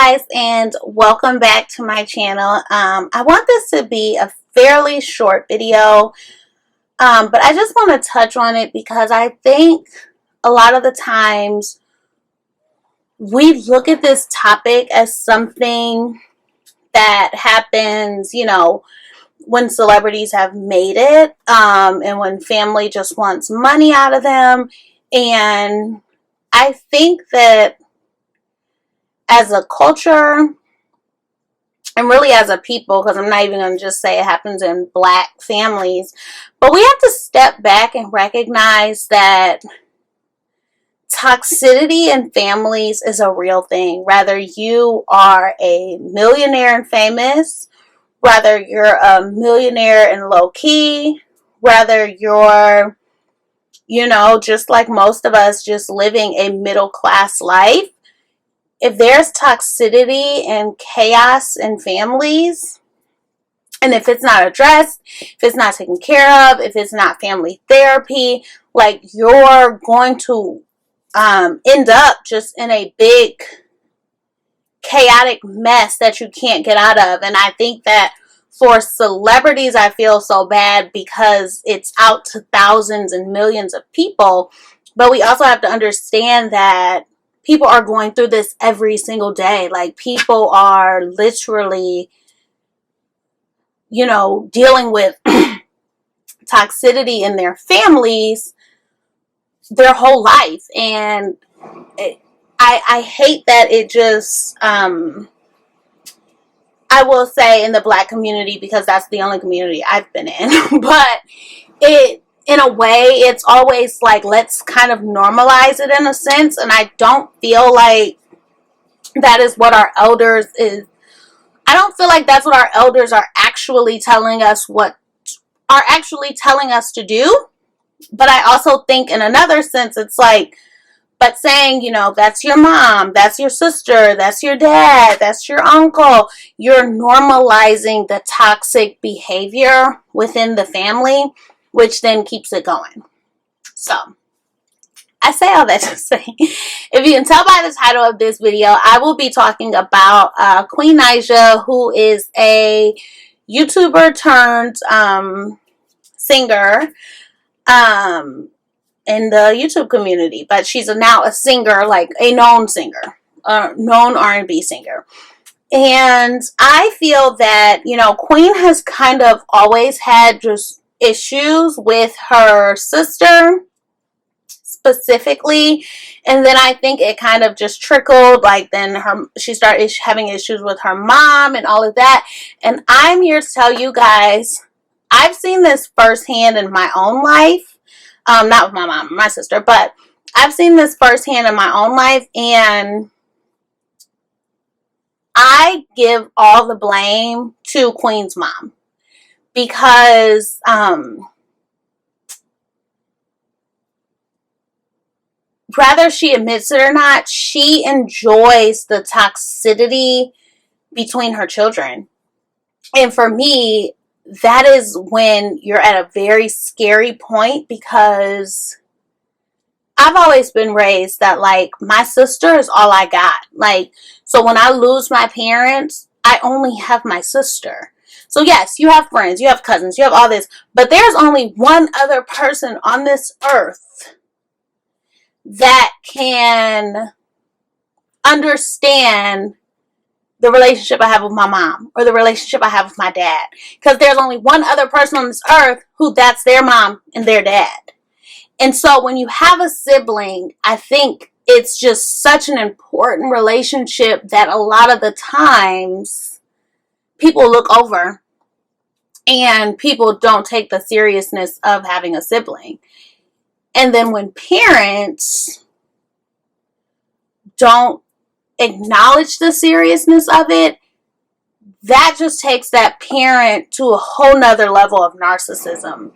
guys, and welcome back to my channel. I want this to be a fairly short video, but I just want to touch on it because I think a lot of the times we look at this topic as something that happens, when celebrities have made it, and when family just wants money out of them. And I think that as a culture, and really as a people, because I'm not even going to just say it happens in Black families, but we have to step back and recognize that toxicity in families is a real thing. Whether you are a millionaire and famous, whether you're a millionaire and low-key, whether you're, just like most of us, just living a middle-class life, if there's toxicity and chaos in families, and if it's not addressed, if it's not taken care of, if it's not family therapy, like, you're going to end up just in a big chaotic mess that you can't get out of. And I think that for celebrities, I feel so bad because it's out to thousands and millions of people. But we also have to understand that people are going through this every single day. Like, people are literally, dealing with toxicity in their families their whole life. And I hate that it just, I will say in the Black community, because that's the only community I've been in, but in a way, it's always like, let's kind of normalize it in a sense. And I don't feel like that is what our elders is. I don't feel like that's what our elders are actually telling us to do. But I also think in another sense, it's like, but saying, that's your mom, that's your sister, that's your dad, that's your uncle. You're normalizing the toxic behavior within the family, which then keeps it going. So, I say all that to say, if you can tell by the title of this video, I will be talking about Queen Naija, who is a YouTuber turned singer in the YouTube community. But she's now a singer, like a known singer, known R&B singer. And I feel that, Queen has kind of always had just issues with her sister specifically, and then I think it kind of just trickled, like, then she started having issues with her mom and all of that. And I'm here to tell you guys, I've seen this firsthand in my own life, not with my mom, my sister, but I've seen this firsthand in my own life, and I give all the blame to Queen's mom, because whether she admits it or not, she enjoys the toxicity between her children. And for me, that is when you're at a very scary point, because I've always been raised that, like, my sister is all I got. Like, so when I lose my parents, I only have my sister. So yes, you have friends, you have cousins, you have all this, but there's only one other person on this earth that can understand the relationship I have with my mom or the relationship I have with my dad. Because there's only one other person on this earth who that's their mom and their dad. And so when you have a sibling, I think it's just such an important relationship that a lot of the times people look over and people don't take the seriousness of having a sibling. And then when parents don't acknowledge the seriousness of it, that just takes that parent to a whole nother level of narcissism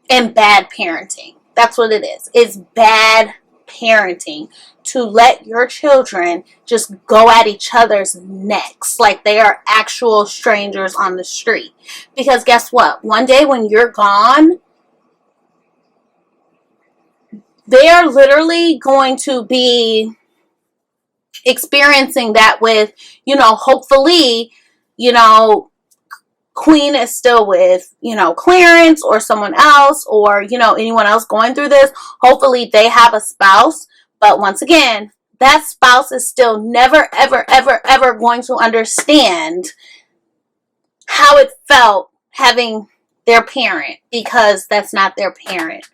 and bad parenting. That's what it is. It's bad parenting to let your children just go at each other's necks like they are actual strangers on the street. Because guess what? One day when you're gone, they are literally going to be experiencing that with, hopefully, Queen is still with, Clarence or someone else, or, anyone else going through this. Hopefully they have a spouse. But once again, that spouse is still never, ever, ever, ever going to understand how it felt having their parent, because that's not their parent.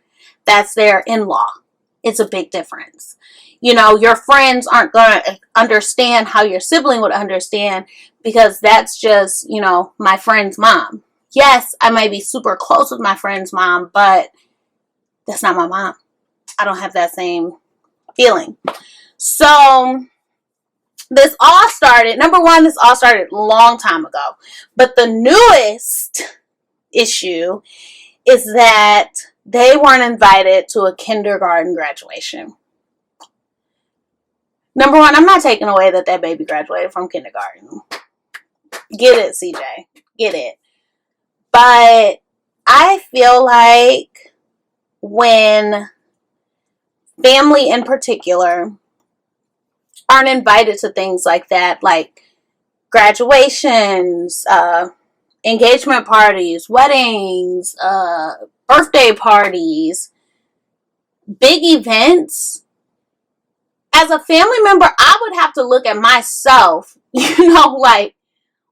That's their in-law. It's a big difference. Your friends aren't going to understand how your sibling would understand, because that's just, my friend's mom. Yes, I might be super close with my friend's mom, but that's not my mom. I don't have that same feeling. So this all started, number one, this all started a long time ago. But the newest issue is that they weren't invited to a kindergarten graduation. Number one, I'm not taking away that baby graduated from kindergarten. Get it, CJ. Get it. But I feel like when family in particular aren't invited to things like that, like graduations, engagement parties, weddings, birthday parties, big events, as a family member, I would have to look at myself, like,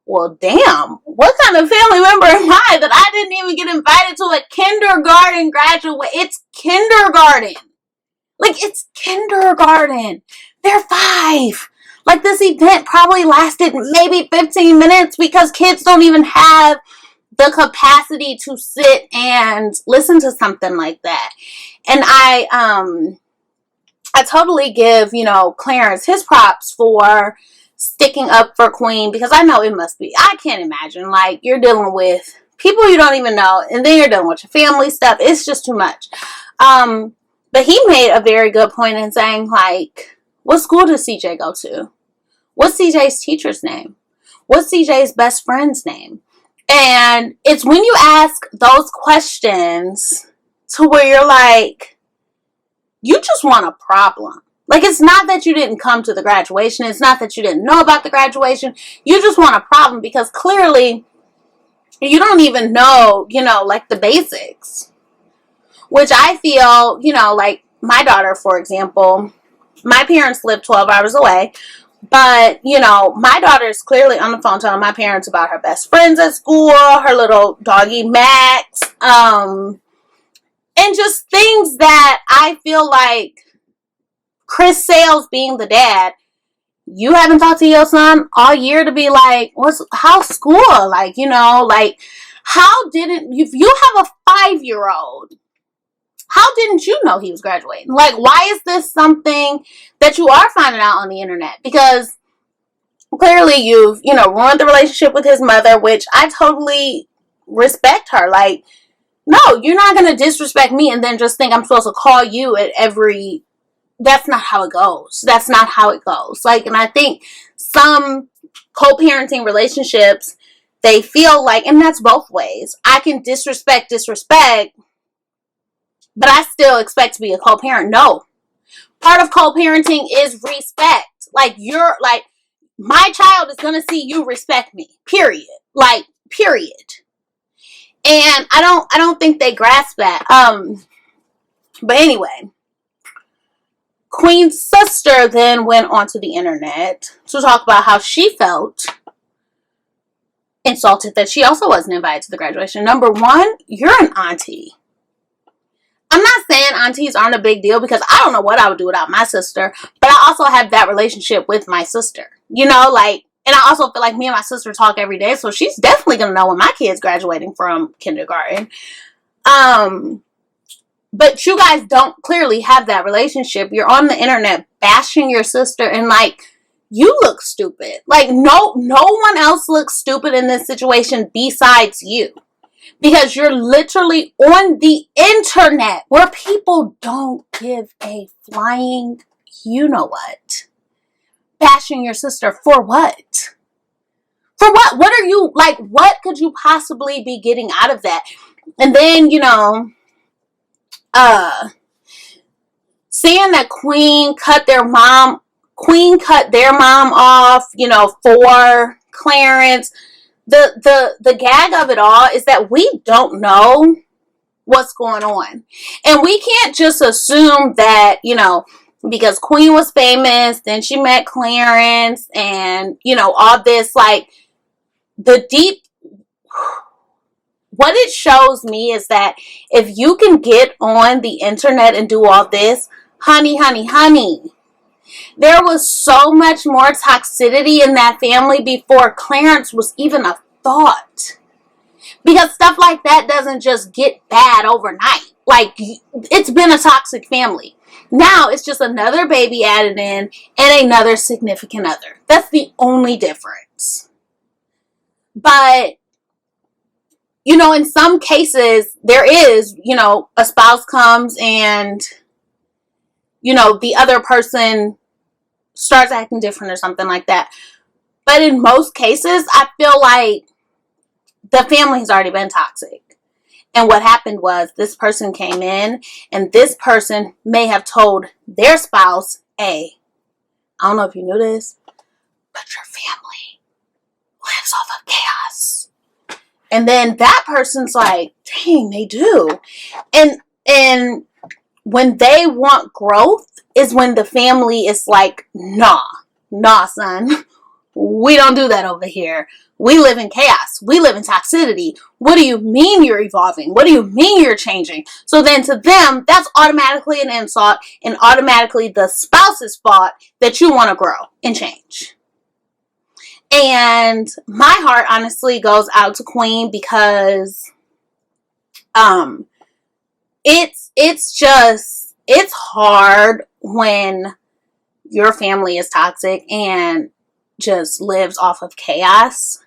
well, damn, what kind of family member am I that I didn't even get invited to a kindergarten graduate? It's kindergarten. Like, it's kindergarten. They're 5. Like, this event probably lasted maybe 15 minutes because kids don't even have the capacity to sit and listen to something like that. And I totally give, Clarence his props for sticking up for Queen, because I know it must be, I can't imagine, like, you're dealing with people you don't even know, and then you're dealing with your family stuff. It's just too much. But he made a very good point in saying, like, what school does CJ go to? What's CJ's teacher's name? What's CJ's best friend's name? And it's when you ask those questions to where you're like, you just want a problem. Like, it's not that you didn't come to the graduation. It's not that you didn't know about the graduation. You just want a problem because clearly you don't even know, like the basics. Which I feel, like my daughter, for example, my parents live 12 hours away. But, my daughter is clearly on the phone telling my parents about her best friends at school, her little doggy Max, and just things that I feel like Chris Sales being the dad, you haven't talked to your son all year to be like, how's school? Like, like, how didn't, if you have a 5-year-old, how didn't you know he was graduating? Like, why is this something that you are finding out on the internet? Because clearly you've, ruined the relationship with his mother, which I totally respect her. Like, no, you're not going to disrespect me and then just think I'm supposed to call you at every, that's not how it goes. That's not how it goes. Like, and I think some co-parenting relationships, they feel like, and that's both ways. I can disrespect, but I still expect to be a co-parent. No. Part of co-parenting is respect. Like, my child is going to see you respect me. Period. Like, period. And I don't think they grasp that. But anyway, Queen's sister then went onto the internet to talk about how she felt insulted that she also wasn't invited to the graduation. Number one, you're an auntie. I'm not saying aunties aren't a big deal, because I don't know what I would do without my sister, but I also have that relationship with my sister, and I also feel like me and my sister talk every day, so she's definitely going to know when my kid's graduating from kindergarten. But you guys don't clearly have that relationship. You're on the internet bashing your sister, and like, you look stupid. Like, no one else looks stupid in this situation besides you. Because you're literally on the internet where people don't give a flying you-know-what. Bashing your sister for what? For what? What are you, like, what could you possibly be getting out of that? And then, seeing that Queen cut their mom Queen cut their mom off, you know, for Clarence. The gag of it all is that we don't know what's going on. And we can't just assume that, you know, because Queen was famous, then she met Clarence, and, you know, all this, like, the deep, what it shows me is that if you can get on the internet and do all this, honey, there was so much more toxicity in that family before Clarence was even a thought. Because stuff like that doesn't just get bad overnight. Like, it's been a toxic family. Now it's just another baby added in and another significant other. That's the only difference. But, you know, in some cases, there is, you know, a spouse comes and, you know, the other person starts acting different or something like that. But in most cases, I feel like the family has already been toxic. And what happened was this person came in and this person may have told their spouse, hey, I don't know if you knew this, but your family lives off of chaos. And then that person's like, dang, they do. And when they want growth is when the family is like, nah, son. We don't do that over here. We live in chaos. We live in toxicity. What do you mean you're evolving? What do you mean you're changing? So then to them, that's automatically an insult and automatically the spouse's fault that you want to grow and change. And my heart honestly goes out to Queen because it's hard when your family is toxic and just lives off of chaos.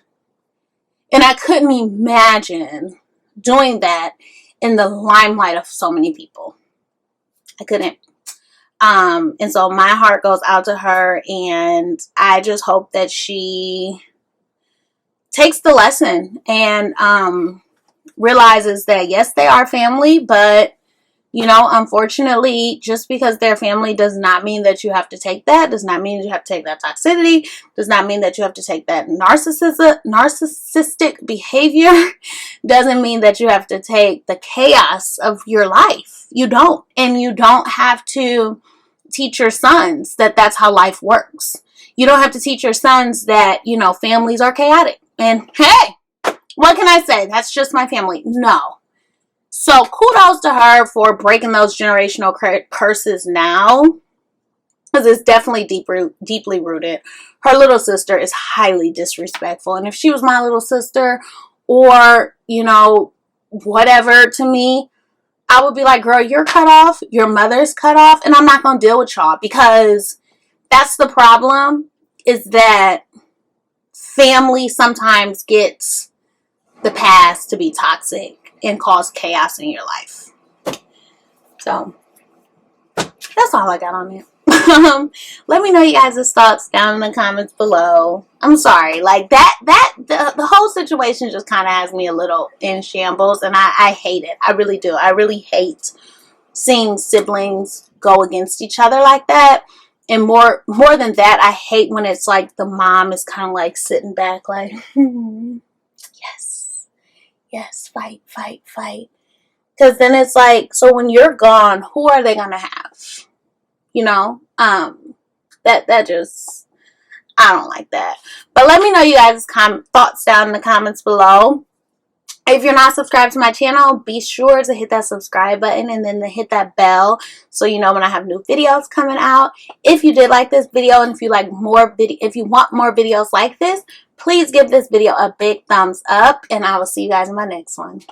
And I couldn't imagine doing that in the limelight of so many people. I couldn't. And so my heart goes out to her, and I just hope that she takes the lesson and realizes that yes, they are family, but you know, unfortunately, just because they're family does not mean that you have to take that, does not mean you have to take that toxicity, does not mean that you have to take that narcissistic behavior, doesn't mean that you have to take the chaos of your life. You don't. And you don't have to teach your sons that that's how life works. You don't have to teach your sons that, you know, families are chaotic. And hey, what can I say? That's just my family. No. So kudos to her for breaking those generational curses now, because it's definitely deeply rooted. Her little sister is highly disrespectful. And if she was my little sister or, you know, whatever to me, I would be like, girl, you're cut off. Your mother's cut off. And I'm not going to deal with y'all, because that's the problem, is that family sometimes gets the pass to be toxic and cause chaos in your life. So that's all I got on it. Let me know you guys' thoughts down in the comments below. I'm sorry, like the whole situation just kind of has me a little in shambles, and I hate it. I really do. I really hate seeing siblings go against each other like that. And more than that, I hate when it's like the mom is kind of like sitting back like, yes, fight. Because then it's like, so when you're gone, who are they going to have? You know? That just, I don't like that. But let me know you guys' thoughts down in the comments below. If you're not subscribed to my channel, be sure to hit that subscribe button and then to hit that bell so you know when I have new videos coming out. If you did like this video and if you want more videos like this, please give this video a big thumbs up, and I will see you guys in my next one.